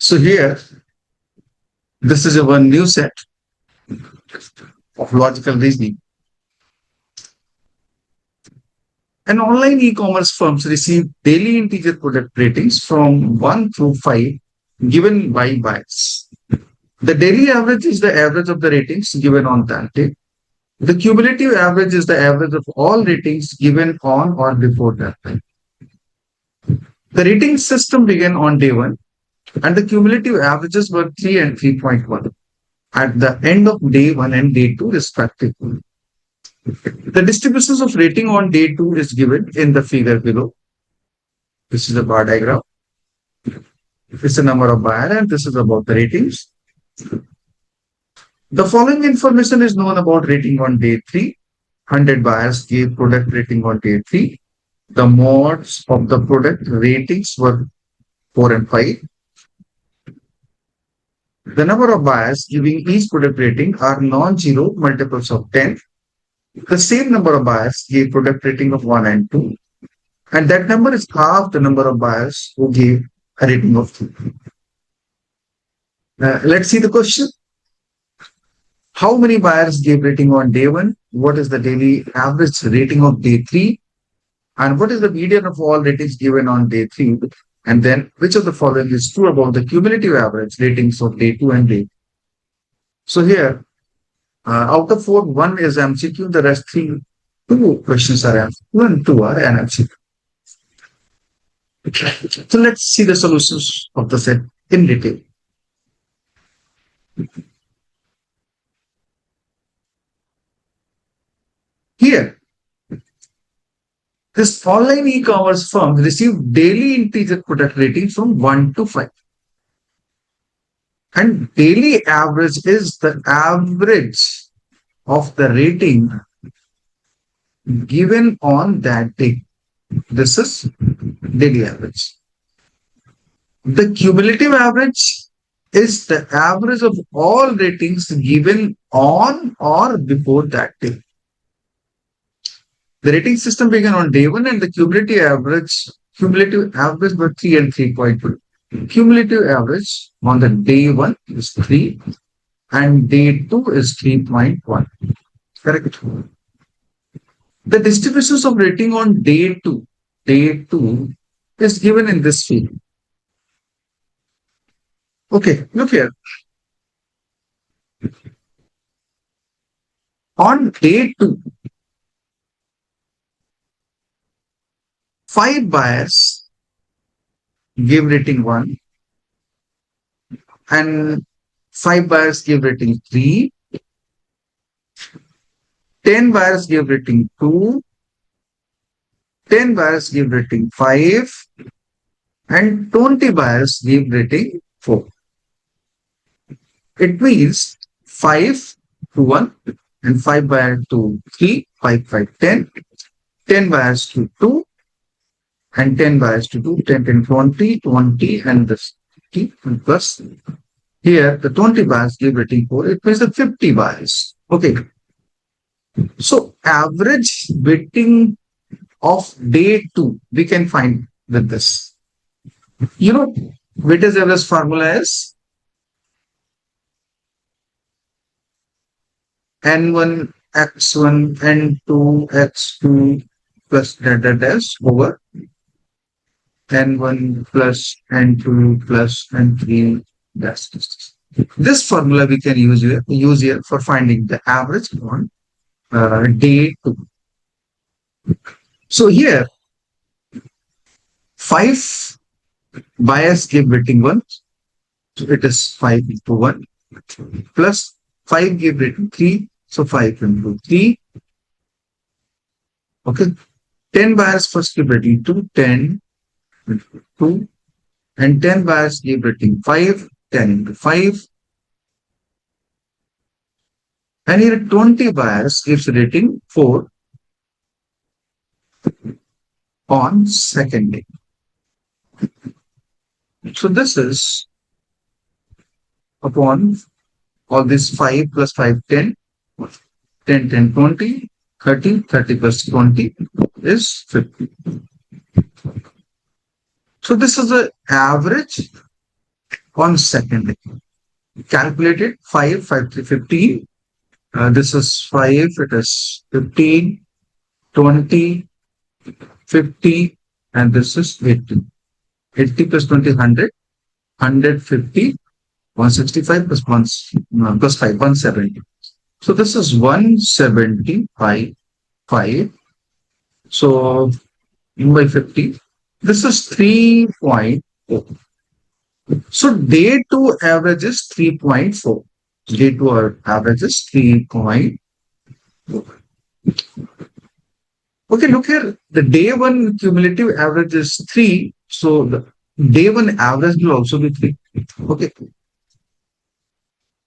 So here, this is a one new set of logical reasoning. And online e-commerce firms receive daily integer product ratings from 1 through 5 given by buyers. The daily average is the average of the ratings given on that day. The cumulative average is the average of all ratings given on or before that time. The rating system began on day 1 and the cumulative averages were 3 and 3.1 at the end of day 1 and day 2 respectively. The distributions of rating on day 2 is given in the figure below. This is a bar diagram. This is the number of buyers and this is about the ratings. The following information is known about rating on day 3. 100 buyers gave product rating on day 3. The modes of the product ratings were 4 and 5. The number of buyers giving each product rating are non-zero multiples of 10. The same number of buyers gave product rating of 1 and 2. And that number is half the number of buyers who gave a rating of 2. Let's see the question. How many buyers gave rating on day 1? What is the daily average rating of day 3? And what is the median of all ratings given on day 3? And then which of the following is true about the cumulative average ratings of day 2 and day 3? So here, out of 4, 1 is MCQ, the rest 2 questions are MCQ and 2 are NMCQ. So let's see the solutions of the set in detail. Here, this online e-commerce firm received daily integer product ratings from 1 to 5. And daily average is the average of the rating given on that day. This is daily average. The cumulative average is the average of all ratings given on or before that day. The rating system began on day 1 and the cumulative average were 3 and 3.2. Cumulative average on the day 1 is 3 and day 2 is 3.1. Correct. The distributions of rating on day 2 is given in this field. Okay, look here. On day 2, 5 buyers gave rating 1 and 5 buyers gave rating 3. 10 buyers gave rating 2. 10 buyers gave rating 5 and 20 buyers gave rating 4. It means 5 to 1 and 5 buyers to 3, 5, 10, 10 buyers to 2 and 10 buyers to 2, 10, 10, 20, 20 and this 50 plus. Here the 20 buyers give rating 4. It means the 50 buyers. Okay. So average rating of day 2 we can find with this. You know, weighted average formula is N1 X1 N2 X2 plus dash over N1 plus N2 plus N3 dash. This formula we can use here for finding the average on day 2. So here 5 buyers give rating 1. So it is 5 into 1 plus 5 give rating 3. So 5 into 3. Okay. 10 buyers first give rating 2, 10 into 2. And 10 buyers give rating 5, 10 into 5. And here 20 buyers gives rating 4 on second day. So this is upon all this 5 plus 5, 10, 10, 10, 20, 30, 30 plus 20 is 50. So this is the average on second day. Calculated 5, 5, 3, 15. This is 5, it is 15, 20, 50, and this is 80. 80 plus 20 is 100, 150, 165 plus 1 plus 5, 170. So this is 175, 5. So by 50. This is 3.4. So day 2 average is 3.4. Day 2 average is 3.4. Okay, look here. The day 1 cumulative average is 3. So the day 1 average will also be 3. Okay.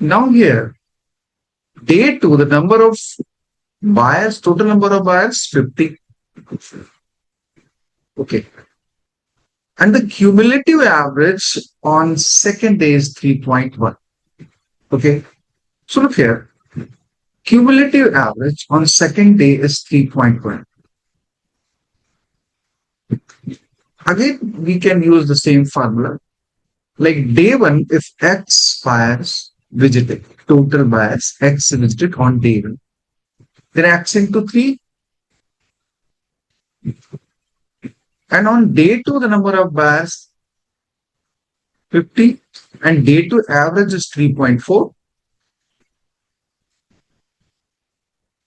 Now here, day 2, the number of buyers, total number of buyers, 50. Okay. And the cumulative average on second day is 3.1. Okay. So look here. Cumulative average on second day is 3.1. Again, we can use the same formula. Like day 1, if X buyers visited, total buyers X visited on day 1, then X into 3. And on day 2, the number of buyers 50, and day 2 average is 3.4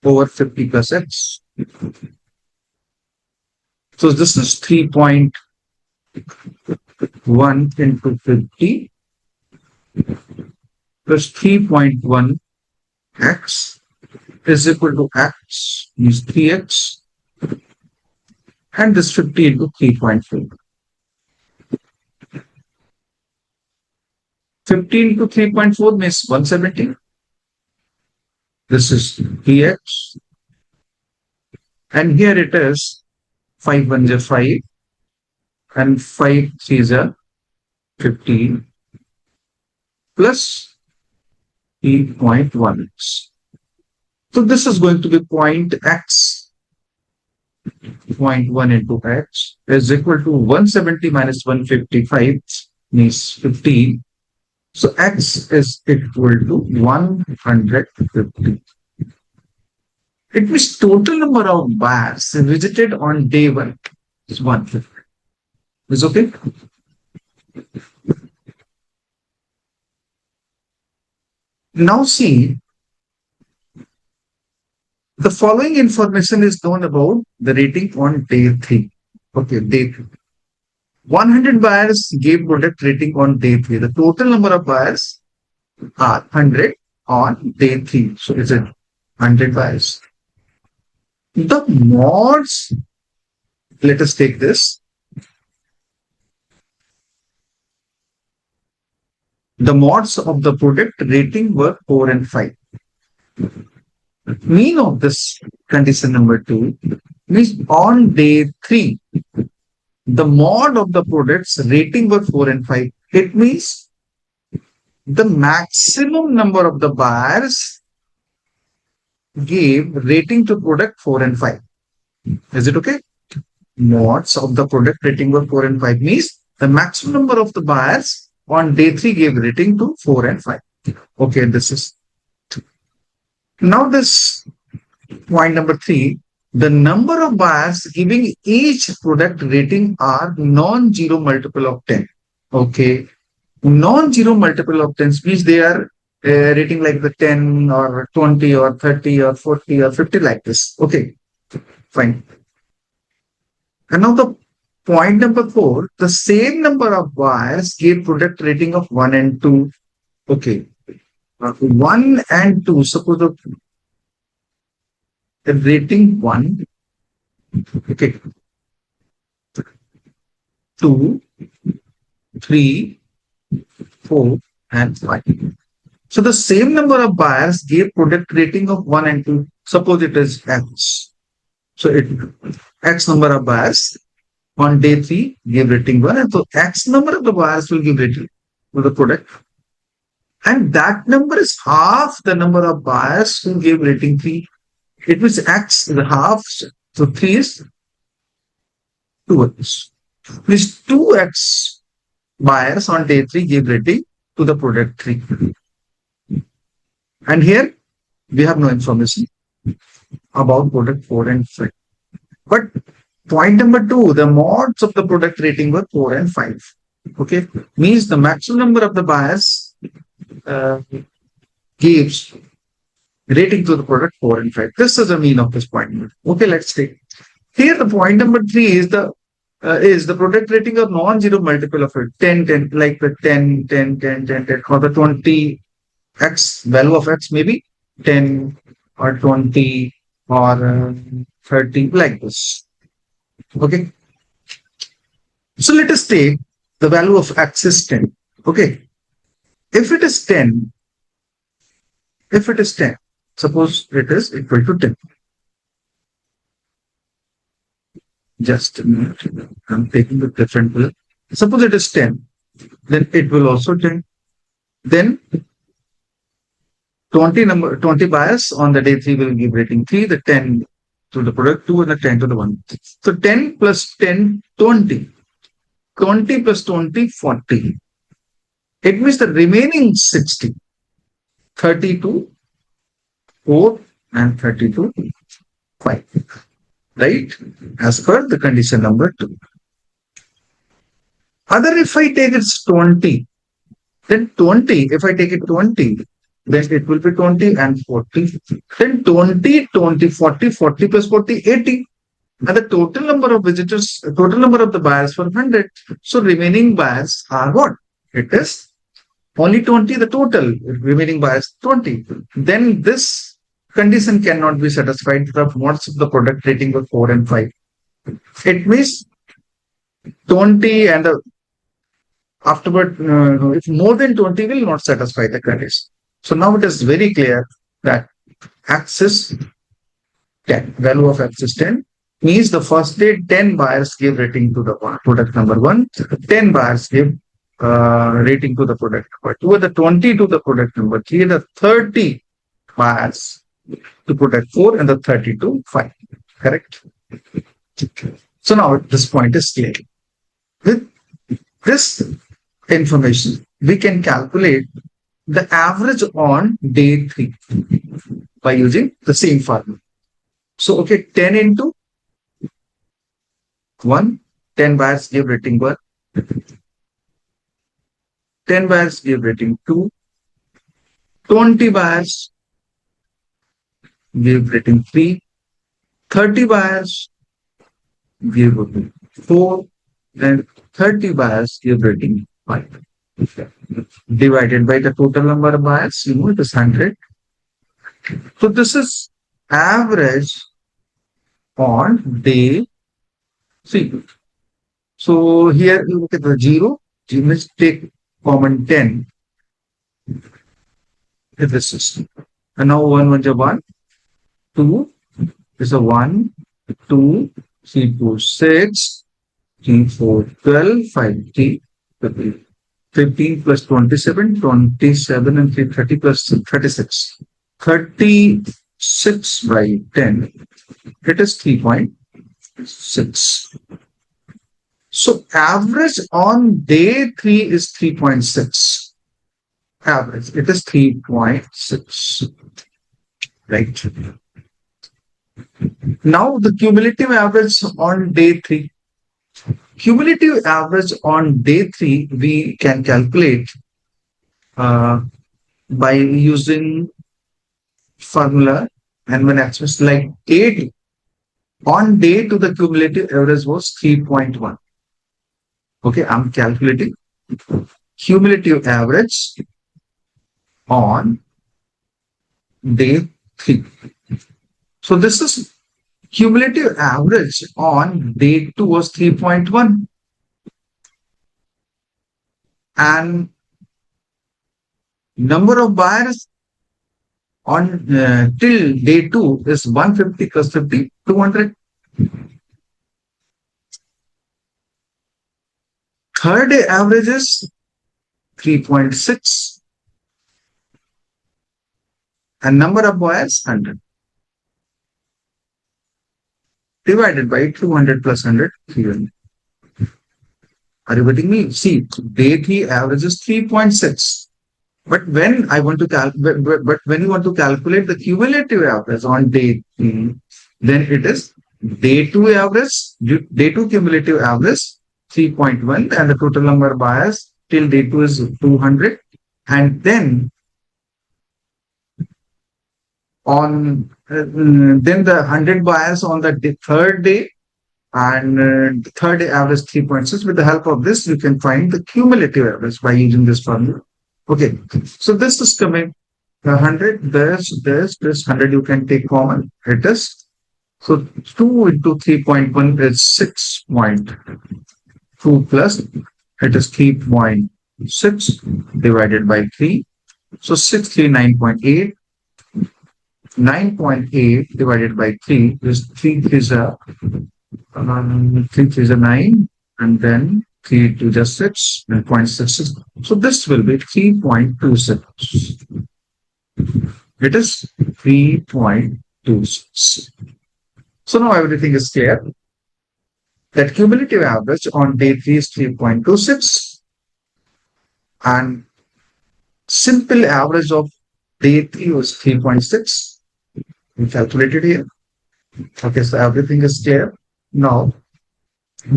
over 50 plus X. So this is 3.1 into 50 plus 3.1 X is equal to X is 3X, and this 50 into 3.4. 50 into 3.4 means 170. This is 3X. And here it is 5 1 is 5 and 5 3 is 15 plus 3.1x. So this is going to be point x, 0.1 into x is equal to 170 minus 155 means 15. So x is equal to 150. It means total number of buyers visited on day 1 is 150. Is okay? Now see, the following information is known about the rating on day 3. Okay, day 3. 100 buyers gave product rating on day 3. The total number of buyers are 100 on day 3. So is it 100 buyers? The mods, let us take this. The mods of the product rating were 4 and 5. Mean of this condition number 2 means on day 3, the mod of the products rating were 4 and 5. It means the maximum number of the buyers gave rating to product 4 and 5. Is it okay? Mods of the product rating were 4 and 5 means the maximum number of the buyers on day 3 gave rating to 4 and 5. Okay, this is. Now this point number 3, the number of buyers giving each product rating are non-zero multiple of 10. Okay. Non-zero multiple of 10 means they are rating like the 10 or 20 or 30 or 40 or 50 like this. Okay. Fine. And now the point number 4, the same number of buyers gave product rating of 1 and 2. Okay. 1 and 2, suppose the rating 1, okay, 2, 3, 4, and 5. So the same number of buyers gave product rating of 1 and 2. Suppose it is X. So it X number of buyers on day 3 gave rating 1, and so X number of the buyers will give rating to the product. And that number is half the number of buyers who gave rating 3. It means X is half, so 3 is 2x. Means 2x buyers on day 3 gave rating to the product 3. And here we have no information about product 4 and 5. But point number 2, the mods of the product rating were 4 and 5. Okay, means the maximum number of the buyers gives rating to the product 4 and 5. This is the mean of this point. Okay, let's take. Here the point number 3 is the product rating of non-zero multiple of it. 10, 10, like the 10, 10, 10, 10, 10, or the 20x value of x, maybe 10 or 20 or 30, like this. Okay. So let us take the value of x is 10. Okay. If it is 10, suppose it is equal to 10. Just a minute. I'm taking the different will. Suppose it is 10, then it will also 10. Then 20 buyers on the day 3 will give rating 3, the 10 to the product 2 and the 10 to the 1. So 10 plus 10, 20. 20 plus 20, 40. It means the remaining 60, 32, 4 and 32, 5. Right? As per the condition number 2. Other, if I take it 20, then 20, if I take it 20, then it will be 20 and 40. Then 20, 20, 40, 40 plus 40, 80. And the total number of visitors, total number of the buyers were 100. So remaining buyers are what? It is only 20, the total remaining buyers 20. Then this condition cannot be satisfied. The mods of the product rating were 4 and 5. It means 20 and afterward, if more than 20 will not satisfy the condition. So now it is very clear that x is 10, value of x is 10, means the first day 10 buyers give rating to the product number 1, 10 buyers give rating to the product number 2, the 20 to the product number 3, the 30 buyers to product 4, and the 30 to 5. Correct? So now this point is clear. With this information, we can calculate the average on day 3 by using the same formula. So, okay, 10 into 1, 10 buyers give rating 1, 10 buyers give rating 2, 20 buyers give rating 3, 30 buyers give rating 4, and 30 buyers give rating 5. Divided by the total number of buyers, it is 100. So this is average on day 3. So here you look at the 0, let's take common 10 in this system. And now 1 1 is 1, 2 is a 1, 2, 3 4 6, 3 4 12, 5 3, 15 plus 27, 27 and 3 30 plus 36. 36 by 10, it is 3.6. So average on day 3 is 3.6. Average, it is 3.6. Right. Now the cumulative average on day 3. Cumulative average on day 3 we can calculate by using formula and when expressed like 8 on day 2 the cumulative average was 3.1. Okay, I'm calculating cumulative average on day 3. So this is cumulative average on day 2 was 3.1 and number of buyers on till day 2 is 150 plus 50, 200. Third day average is 3.6 and number of buyers 100. Divided by 200 plus 100, 300. Are you getting me? See, day 3 average is 3.6. But when I want to but when you want to calculate the cumulative average on day three, then it is day two average, day two cumulative average 3.1, and the total number of buyers till day two is 200. And then on then the 100 buyers on the third day, and the third day average 3.6. With the help of this, you can find the cumulative average by using this formula. Okay, so this is coming 100, this 100 you can take common. It is, so 2 into 3.1 is 6.2 plus, it is 3.6 divided by 3. So 639.8. 9.8 divided by 3 is 3 is a 3 is a 9, and then 3 to the 6 and 0.66. So this will be 3.26. It is 3.26. So now everything is clear. That cumulative average on day 3 is 3.26, and simple average of day 3 was 3.6. We calculated here. Okay, so everything is clear. Now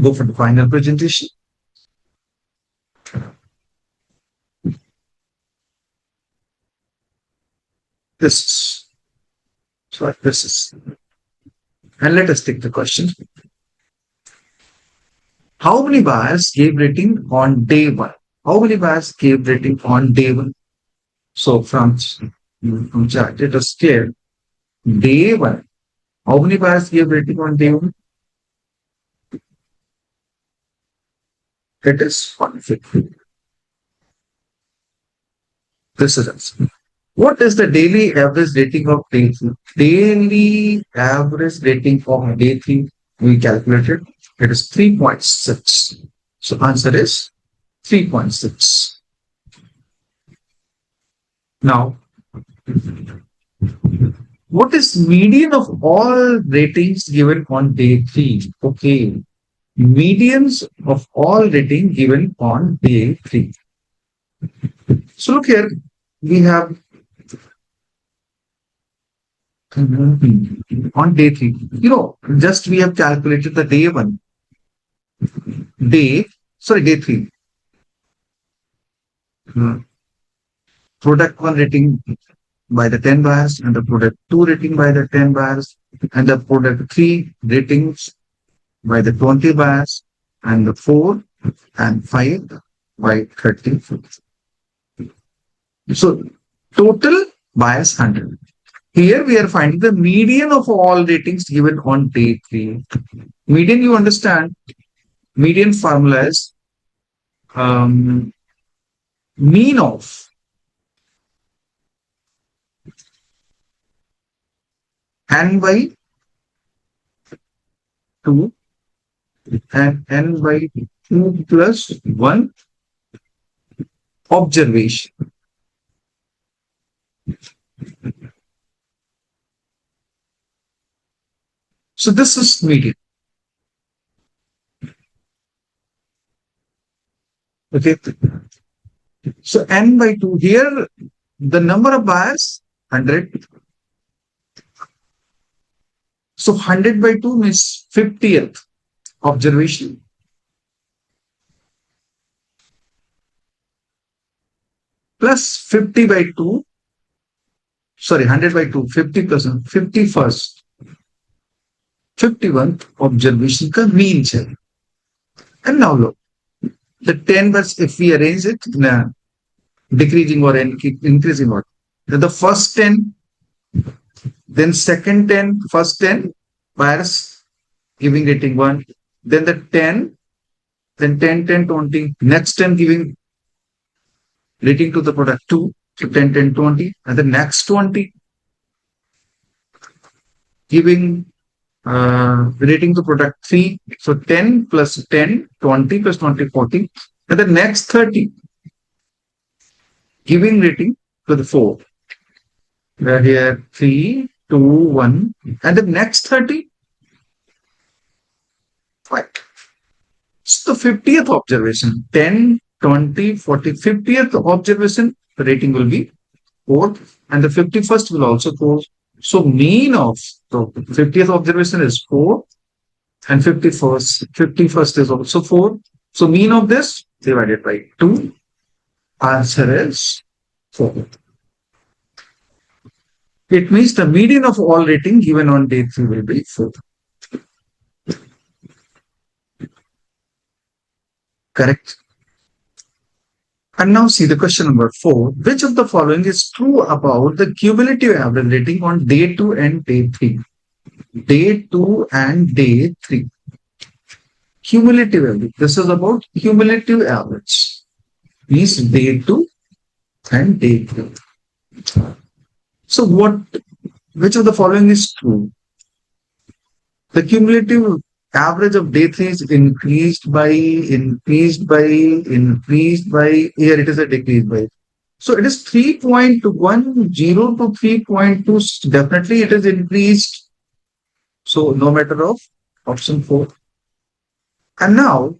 go for the final presentation. This is, so this is, and let us take the question. How many buyers gave rating on day 1? How many buyers gave rating on day 1? So from chart, it is clear. Day 1. How many buyers gave rating on day 1? It is 150. This is it. What is the daily average rating of day 3? Daily average rating of day 3, we calculated. It is 3.6. So answer is 3.6. Now, what is median of all ratings given on day 3? Okay. Medians of all rating given on day 3. So look here, we have on day 3. Just we have calculated the day 1. Day 3. Product 1 rating by the 10 buyers, and the product 2 rating by the 10 buyers, and the product 3 ratings by the 20 buyers, and the 4 and 5 by 30. So total buyers 100. Here we are finding the median of all ratings given on day 3. Median, you understand, median formula is mean of n by 2 and n by 2 plus 1 observation. So this is median. Okay. So n by 2 here, the number of buyers 100. So 100 by 2 means 50th observation. Plus 50 by 2. Sorry, 100 by 2, 50 plus 51st. 51th observation का mean है. And now look, the 10 bars, if we arrange it in a decreasing or increasing order, the first 10, then second 10, first 10 buyers giving rating 1, then the 10, then 10, 10, 20, next 10 giving rating to the product 2, so 10, 10, 20, and the next 20 giving rating to product 3, so 10 plus 10, 20 plus 20, 40, and the next 30 giving rating to the 4. Where here 3, 2, 1, and the next 30, 5. So the 50th observation, 10, 20, 40, 50th observation, the rating will be 4, and the 51st will also 4. So mean of the 50th observation is 4, and 51st is also 4. So mean of this divided by 2. Answer is 4. It means the median of all rating given on day 3 will be 4. Correct. And now see the question number 4. Which of the following is true about the cumulative average rating on day 2 and day 3? Day 2 and day 3. Cumulative average. This is about cumulative average. Means day 2 and day 3. So which of the following is true? The cumulative average of day 3 is increased by, here it is a decrease by. So it is 3.10 to 3.2. Definitely it is increased. So no matter of option 4. And now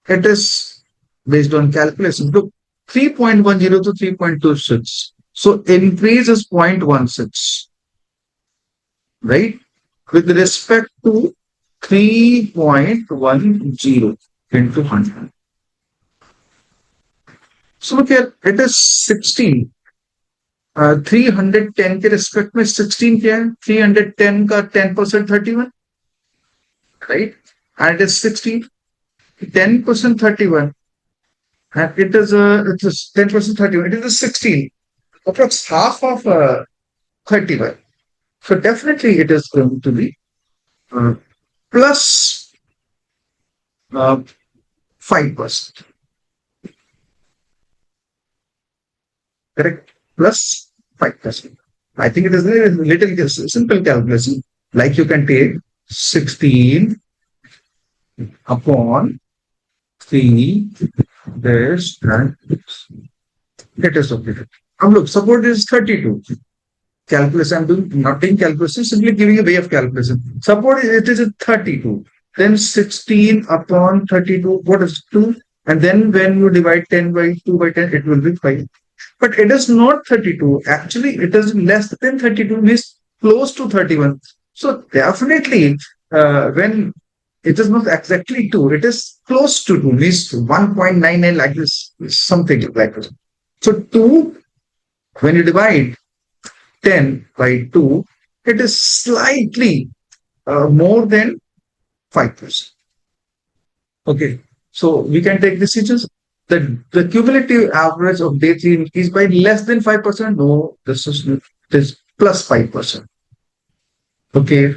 it is based on calculation. Look, 3.10 to 3.26. So increase is 0.16. Right? With respect to 3.10 into 100. So look here, it is 16. 310 के respect में 16 क्या है? 310 का 10% 31. Right? And it is 16. 10% 31. And it is 10% 31. It is 16. Approx half of 31. So definitely it is going to be plus 5%. Correct? Plus 5%. I think it is a little simple calculation. Like you can take 16 upon 3 dash and it is okay. Now look, suppose it is 32. Calculation, I'm not doing calculation, simply giving a way of calculation. Suppose it is a 32. Then 16 upon 32, what is 2? And then when you divide 10 by 2 by 10, it will be 5. But it is not 32. Actually, it is less than 32, means close to 31. So definitely, when it is not exactly 2, it is close to 2, means 1.99 like this, something like this. So 2, when you divide 10 by 2, it is slightly more than 5%. Okay, so we can take decisions. The cumulative average of day 3 increased by less than 5%. No, this is plus 5%. Okay,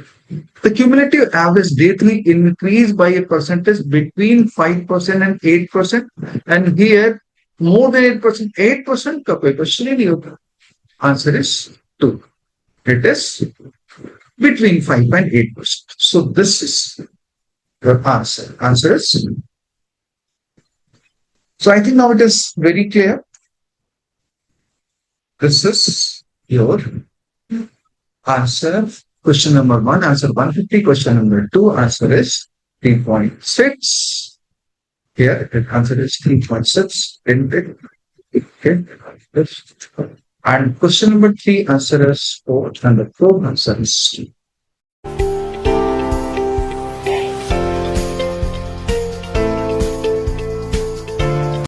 the cumulative average day 3 increased by a percentage between 5% and 8%. And here, more than 8%, 8% का कोई question ही नहीं होता. Answer is 2. It is between 5 and 8%. So this is the answer. Answer is 2. So I think now it is very clear. This is your answer. Question number 1, answer 150. Question number 2, answer is 3.6. Here, the answer is 3.6. Okay. And question number 3, answer is 4. And the 4 answer is 2.